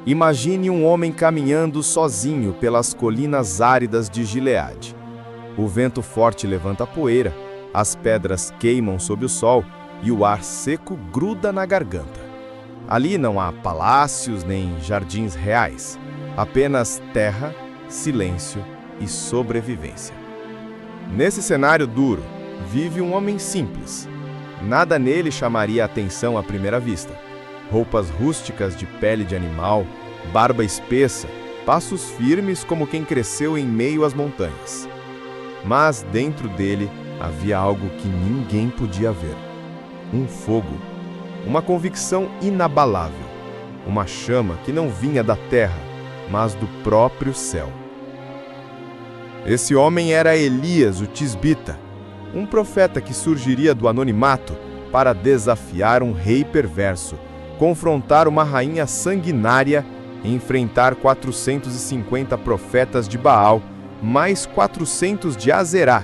Imagine um homem caminhando sozinho pelas colinas áridas de Gileade. O vento forte levanta poeira, as pedras queimam sob o sol e o ar seco gruda na garganta. Ali não há palácios nem jardins reais, apenas terra, silêncio e sobrevivência. Nesse cenário duro, vive um homem simples. Nada nele chamaria a atenção à primeira vista. Roupas rústicas de pele de animal, barba espessa, passos firmes como quem cresceu em meio às montanhas. Mas dentro dele havia algo que ninguém podia ver. Um fogo, uma convicção inabalável, uma chama que não vinha da terra, mas do próprio céu. Esse homem era Elias, o tisbita, um profeta que surgiria do anonimato para desafiar um rei perverso, confrontar uma rainha sanguinária e enfrentar 450 profetas de Baal, mais 400 de Azerá,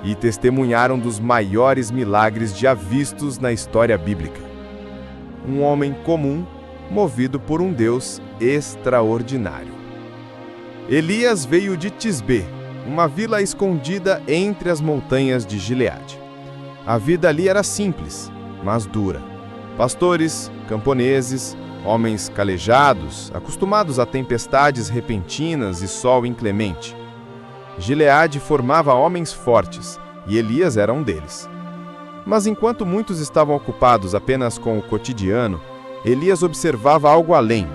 e testemunhar um dos maiores milagres já vistos na história bíblica. Um homem comum, movido por um Deus extraordinário. Elias veio de Tisbê, uma vila escondida entre as montanhas de Gileade. A vida ali era simples, mas dura. Pastores, camponeses, homens calejados, acostumados a tempestades repentinas e sol inclemente. Gileade formava homens fortes, e Elias era um deles. Mas enquanto muitos estavam ocupados apenas com o cotidiano, Elias observava algo além.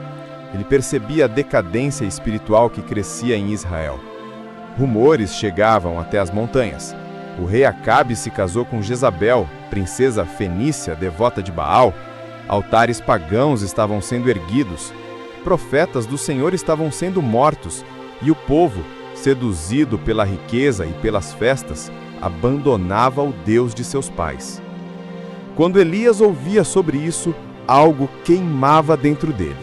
Ele percebia a decadência espiritual que crescia em Israel. Rumores chegavam até as montanhas. O rei Acabe se casou com Jezabel, princesa fenícia devota de Baal. Altares pagãos estavam sendo erguidos. Profetas do Senhor estavam sendo mortos. E o povo, seduzido pela riqueza e pelas festas, abandonava o Deus de seus pais. Quando Elias ouvia sobre isso, algo queimava dentro dele.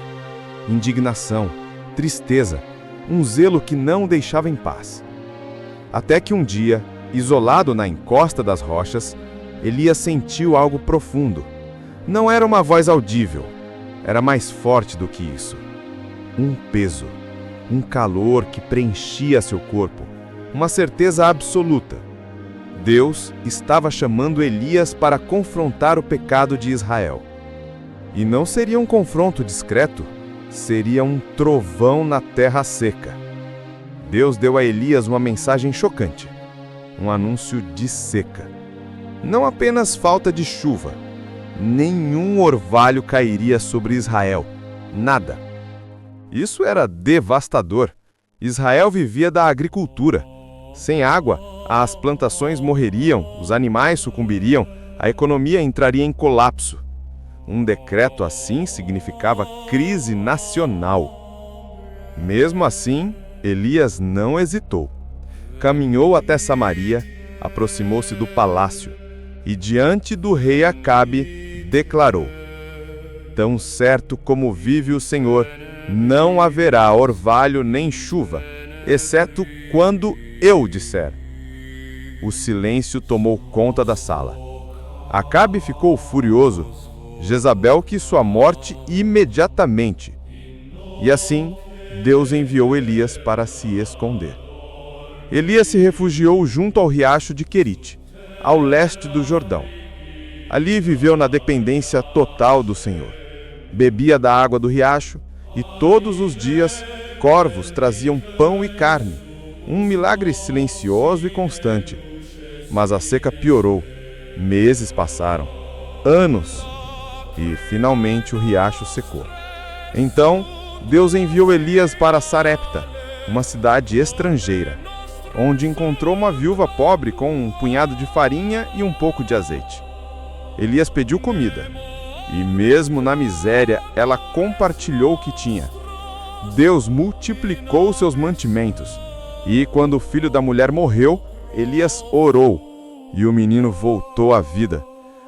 Indignação, tristeza, um zelo que não o deixava em paz. Até que um dia, isolado na encosta das rochas, Elias sentiu algo profundo. Não era uma voz audível, era mais forte do que isso. Um peso, um calor que preenchia seu corpo, uma certeza absoluta. Deus estava chamando Elias para confrontar o pecado de Israel. E não seria um confronto discreto, seria um trovão na terra seca. Deus deu a Elias uma mensagem chocante, um anúncio de seca. Não apenas falta de chuva, nenhum orvalho cairia sobre Israel, nada. Isso era devastador. Israel vivia da agricultura. Sem água, as plantações morreriam, os animais sucumbiriam, a economia entraria em colapso. Um decreto assim significava crise nacional. Mesmo assim, Elias não hesitou. Caminhou até Samaria, aproximou-se do palácio e, diante do rei Acabe, declarou: Tão certo como vive o Senhor, não haverá orvalho nem chuva, exceto quando eu disser. O silêncio tomou conta da sala. Acabe ficou furioso. Jezabel quis sua morte imediatamente. E assim, Deus enviou Elias para se esconder. Elias se refugiou junto ao riacho de Querite, ao leste do Jordão. Ali viveu na dependência total do Senhor. Bebia da água do riacho e todos os dias corvos traziam pão e carne, um milagre silencioso e constante. Mas a seca piorou. Meses passaram, anos, e finalmente o riacho secou. Então, Deus enviou Elias para Sarepta, uma cidade estrangeira, onde encontrou uma viúva pobre com um punhado de farinha e um pouco de azeite. Elias pediu comida, e mesmo na miséria, ela compartilhou o que tinha. Deus multiplicou seus mantimentos, e quando o filho da mulher morreu, Elias orou, e o menino voltou à vida.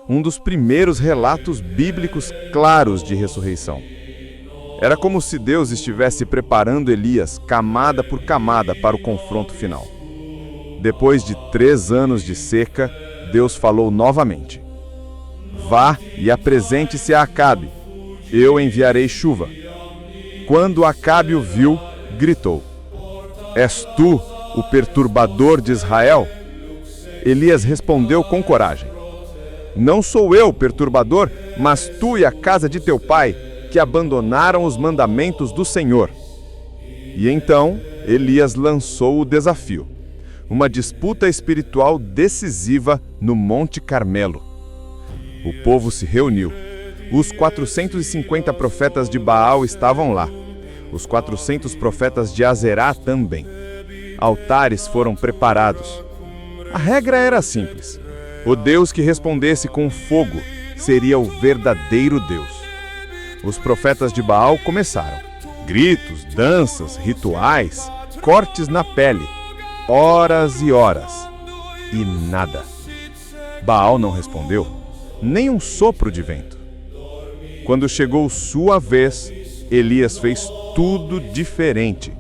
Um dos primeiros relatos bíblicos claros de ressurreição. Era como se Deus estivesse preparando Elias, camada por camada, para o confronto final. Depois de 3 anos de seca, Deus falou novamente: Vá e apresente-se a Acabe. Eu enviarei chuva. Quando Acabe o viu, gritou: És tu o perturbador de Israel? Elias respondeu com coragem: Não sou eu, perturbador, mas tu e a casa de teu pai, que abandonaram os mandamentos do Senhor. E então Elias lançou o desafio, uma disputa espiritual decisiva no Monte Carmelo. O povo se reuniu. Os 450 profetas de Baal estavam lá. Os 400 profetas de Azerá também. Altares foram preparados. A regra era simples. O Deus que respondesse com fogo seria o verdadeiro Deus. Os profetas de Baal começaram. Gritos, danças, rituais, cortes na pele. Horas e horas. E nada. Baal não respondeu. Nem um sopro de vento. Quando chegou sua vez, Elias fez tudo diferente.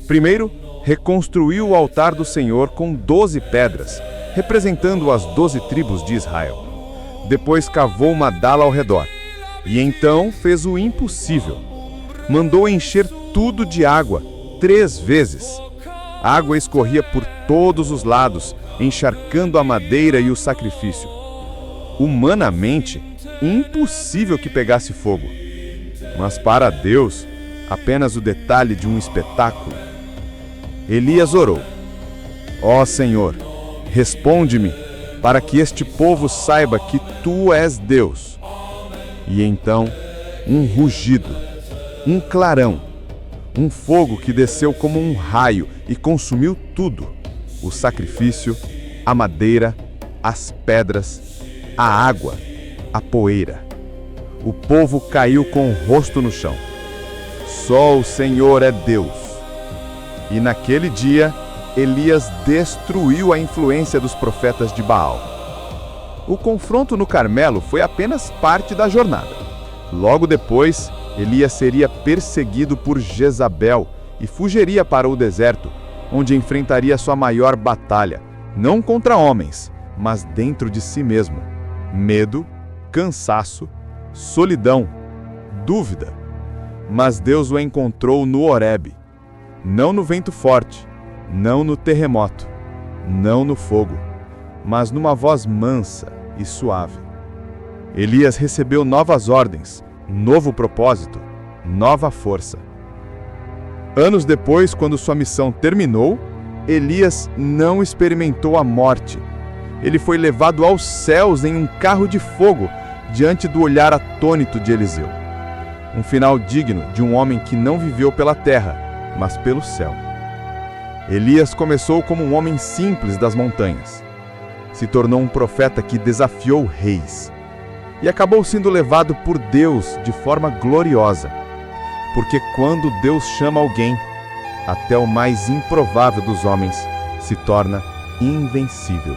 Primeiro, reconstruiu o altar do Senhor com 12 pedras, representando as 12 tribos de Israel. Depois cavou uma dala ao redor. E então fez o impossível. Mandou encher tudo de água 3 vezes. A água escorria por todos os lados, encharcando a madeira e o sacrifício. Humanamente, impossível que pegasse fogo. Mas para Deus, apenas o detalhe de um espetáculo. Elias orou: Ó Senhor, responde-me, para que este povo saiba que Tu és Deus. E então, um rugido, um clarão, um fogo que desceu como um raio e consumiu tudo: o sacrifício, a madeira, as pedras, a água, a poeira. O povo caiu com o rosto no chão. Só o Senhor é Deus. E naquele dia, Elias destruiu a influência dos profetas de Baal. O confronto no Carmelo foi apenas parte da jornada. Logo depois, Elias seria perseguido por Jezabel e fugiria para o deserto, onde enfrentaria sua maior batalha, não contra homens, mas dentro de si mesmo. Medo, cansaço, solidão, dúvida. Mas Deus o encontrou no Horebe, não no vento forte, não no terremoto, não no fogo, mas numa voz mansa e suave. Elias recebeu novas ordens, novo propósito, nova força. Anos depois, quando sua missão terminou, Elias não experimentou a morte. Ele foi levado aos céus em um carro de fogo, diante do olhar atônito de Eliseu. Um final digno de um homem que não viveu pela terra, mas pelo céu. Elias começou como um homem simples das montanhas. Se tornou um profeta que desafiou reis. E acabou sendo levado por Deus de forma gloriosa. Porque quando Deus chama alguém, até o mais improvável dos homens se torna invencível.